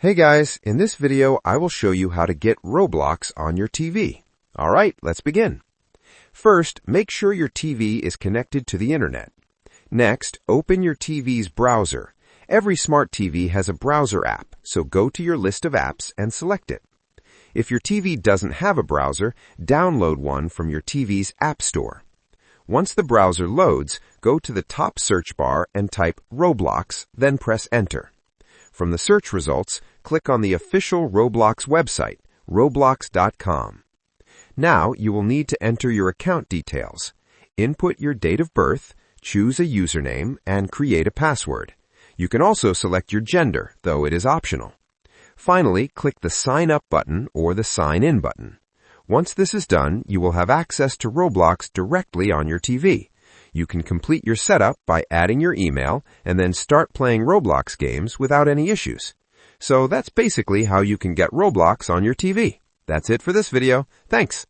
Hey guys, in this video I will show you how to get Roblox on your TV. Alright, let's begin. First, make sure your TV is connected to the internet. Next, open your TV's browser. Every smart TV has a browser app, so go to your list of apps and select it. If your TV doesn't have a browser, download one from your TV's app store. Once the browser loads, go to the top search bar and type Roblox, then press Enter. From the search results, click on the official Roblox website, roblox.com. Now you will need to enter your account details. Input your date of birth, choose a username, and create a password. You can also select your gender, though it is optional. Finally, click the Sign Up button or the Sign In button. Once this is done, you will have access to Roblox directly on your TV. You can complete your setup by adding your email and then start playing Roblox games without any issues. So that's basically how you can get Roblox on your TV. That's it for this video. Thanks.